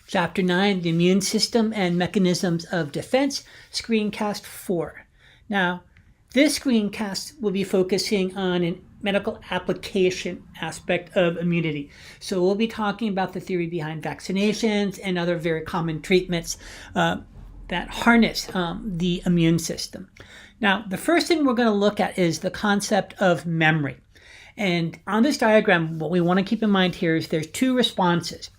Chapter 9, the immune system and mechanisms of defense, screencast 4. Now, this screencast will be focusing on a medical application aspect of immunity. So we'll be talking about the theory behind vaccinations and other very common treatments that harness the immune system. Now, the first thing we're going to look at is the concept of memory. And on this diagram, what we want to keep in mind here is there's two responses.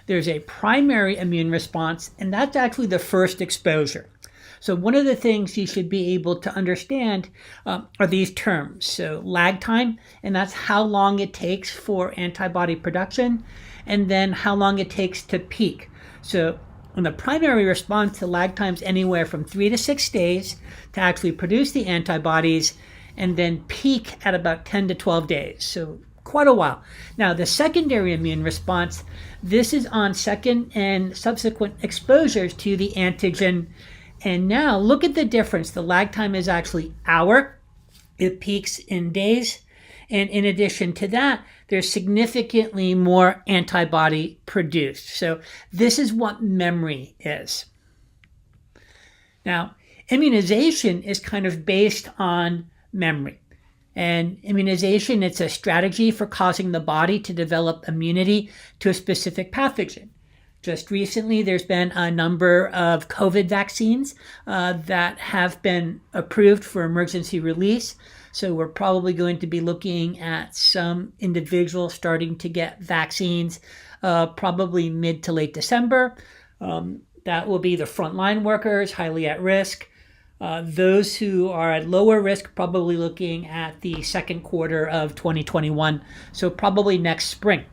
There's a primary immune response, and that's actually the first exposure. So one of the things you should be able to understand are these terms. So lag time, and that's how long it takes for antibody production, and then how long it takes to peak. So in the primary response, the lag time's anywhere from 3 to 6 days to actually produce the antibodies, and then peak at about 10 to 12 days. So quite a while. Now, the secondary immune response, this is on second and subsequent exposures to the antigen. And now look at the difference. The lag time is actually hour. It peaks in days. And in addition to that, there's significantly more antibody produced. So this is what memory is. Now, immunization is kind of based on memory. And immunization, it's a strategy for causing the body to develop immunity to a specific pathogen. Just recently, there's been a number of COVID vaccines that have been approved for emergency release. So we're probably going to be looking at some individuals starting to get vaccines probably mid to late December. That will be the frontline workers, highly at risk. Those who are at lower risk, probably looking at the second quarter of 2021, so probably next spring.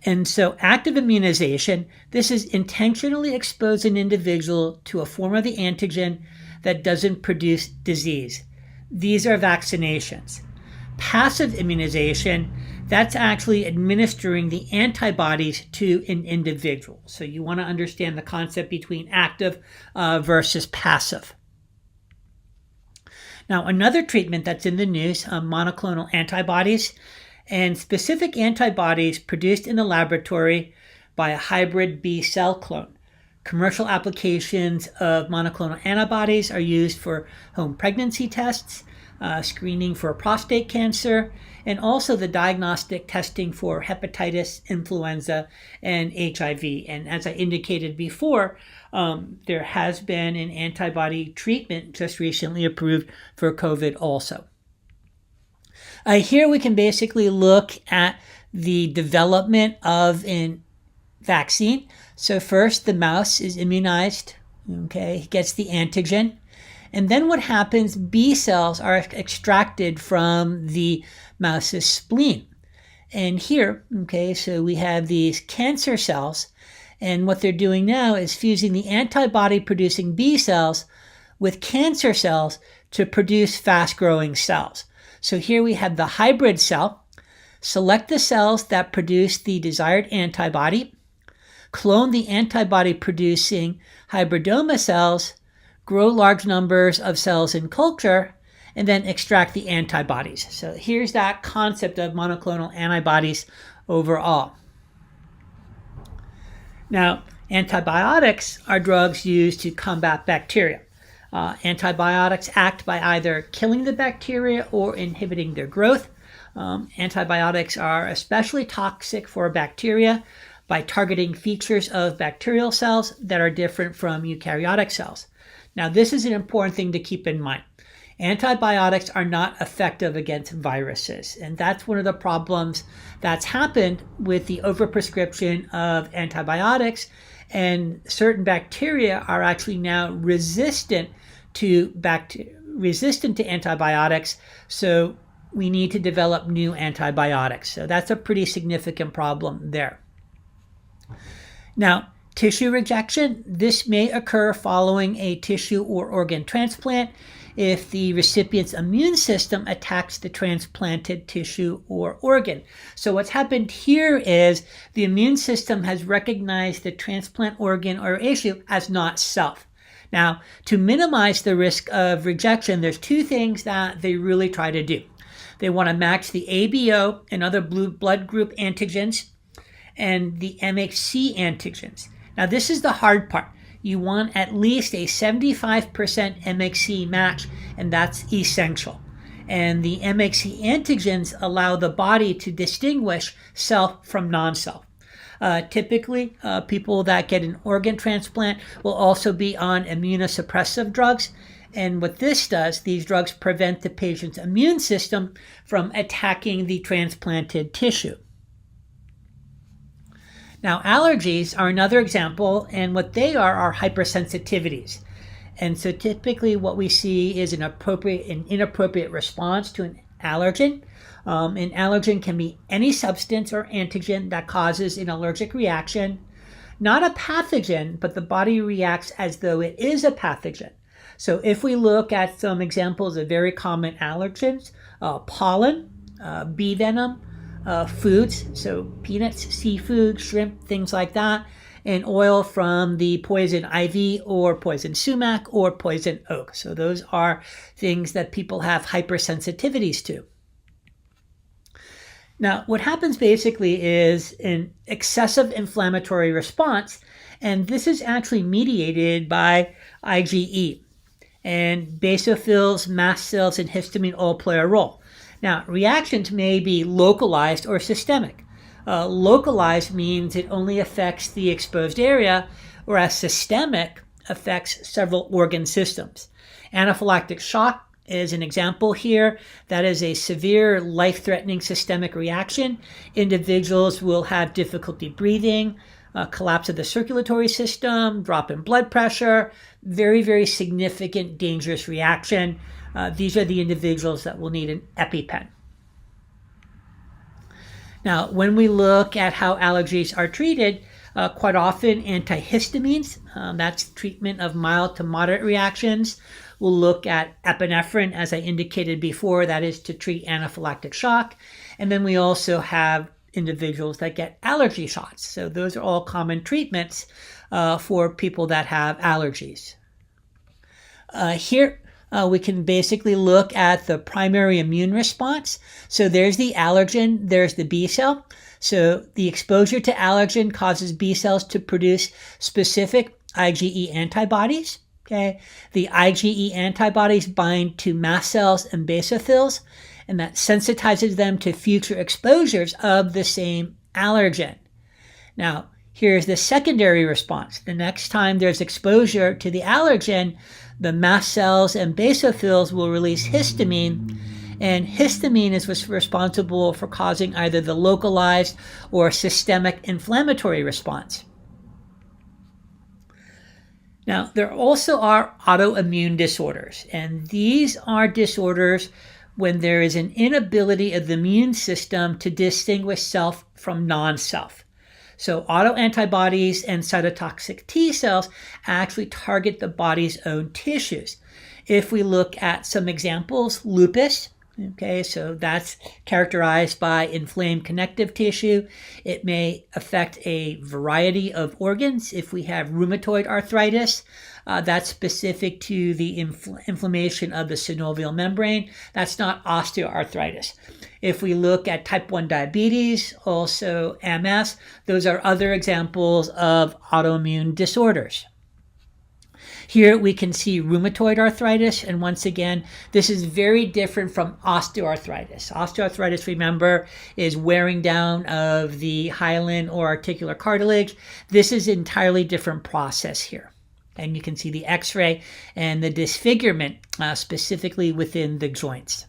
And so active immunization, this is intentionally expose an individual to a form of the antigen that doesn't produce disease. These are vaccinations. Passive immunization, that's actually administering the antibodies to an individual. So you want to understand the concept between active versus passive. Now, another treatment that's in the news, monoclonal antibodies, and specific antibodies produced in the laboratory by a hybrid B cell clone. Commercial applications of monoclonal antibodies are used for home pregnancy tests, screening for prostate cancer, and also the diagnostic testing for hepatitis, influenza, and HIV. And as I indicated before, there has been an antibody treatment just recently approved for COVID also. Here we can basically look at the development of a vaccine. So first, the mouse is immunized, okay, gets the antigen. And then what happens, B cells are extracted from the mouse's spleen. And here, okay, so we have these cancer cells. And what they're doing now is fusing the antibody-producing B cells with cancer cells to produce fast-growing cells. So here we have the hybrid cell. Select the cells that produce the desired antibody, clone the antibody-producing hybridoma cells, grow large numbers of cells in culture, and then extract the antibodies. So here's that concept of monoclonal antibodies overall. Now, antibiotics are drugs used to combat bacteria. Antibiotics act by either killing the bacteria or inhibiting their growth. Antibiotics are especially toxic for bacteria by targeting features of bacterial cells that are different from eukaryotic cells. Now, this is an important thing to keep in mind. Antibiotics are not effective against viruses, and that's one of the problems that's happened with the overprescription of antibiotics, and certain bacteria are actually now resistant to antibiotics, so we need to develop new antibiotics. So that's a pretty significant problem there. Now, tissue rejection, this may occur following a tissue or organ transplant if the recipient's immune system attacks the transplanted tissue or organ. So what's happened here is the immune system has recognized the transplant organ or issue as not self. Now, to minimize the risk of rejection, there's two things that they really try to do. They want to match the ABO and other blue blood group antigens, and the MHC antigens. Now this is the hard part. You want at least a 75% MHC match, and that's essential. And the MHC antigens allow the body to distinguish self from non-self. Typically, people that get an organ transplant will also be on immunosuppressive drugs. And what this does, these drugs prevent the patient's immune system from attacking the transplanted tissue. Now, allergies are another example, and what they are hypersensitivities. And so typically what we see is an appropriate and inappropriate response to an allergen. An allergen can be any substance or antigen that causes an allergic reaction. Not a pathogen, but the body reacts as though it is a pathogen. So if we look at some examples of very common allergens, pollen, bee venom, foods, so peanuts, seafood, shrimp, things like that, and oil from the poison ivy or poison sumac or poison oak. So those are things that people have hypersensitivities to. Now, what happens basically is an excessive inflammatory response, and this is actually mediated by IgE. And basophils, mast cells, and histamine all play a role. Now, reactions may be localized or systemic. Localized means it only affects the exposed area, whereas systemic affects several organ systems. Anaphylactic shock is an example here. That is a severe, life-threatening systemic reaction. Individuals will have difficulty breathing, collapse of the circulatory system, drop in blood pressure, very, very significant, dangerous reaction. These are the individuals that will need an EpiPen. Now, when we look at how allergies are treated, quite often antihistamines, that's treatment of mild to moderate reactions. We'll look at epinephrine, as I indicated before, that is to treat anaphylactic shock. And then we also have individuals that get allergy shots. So those are all common treatments for people that have allergies. Here we can basically look at the primary immune response. So there's the allergen, there's the B cell. So the exposure to allergen causes B cells to produce specific IgE antibodies. Okay, the IgE antibodies bind to mast cells and basophils, and that sensitizes them to future exposures of the same allergen. Now, here's the secondary response. The next time there's exposure to the allergen, the mast cells and basophils will release histamine, and histamine is what's responsible for causing either the localized or systemic inflammatory response. Now, there also are autoimmune disorders, and these are disorders when there is an inability of the immune system to distinguish self from non-self. So autoantibodies and cytotoxic T cells actually target the body's own tissues. If we look at some examples, lupus, okay, so that's characterized by inflamed connective tissue. It may affect a variety of organs. If we have rheumatoid arthritis, that's specific to the inflammation of the synovial membrane. That's not osteoarthritis. If we look at type 1 diabetes, also MS, those are other examples of autoimmune disorders. Here we can see rheumatoid arthritis, and once again, this is very different from osteoarthritis. Osteoarthritis, remember, is wearing down of the hyaline or articular cartilage. This is an entirely different process here. And you can see the x-ray and the disfigurement specifically within the joints.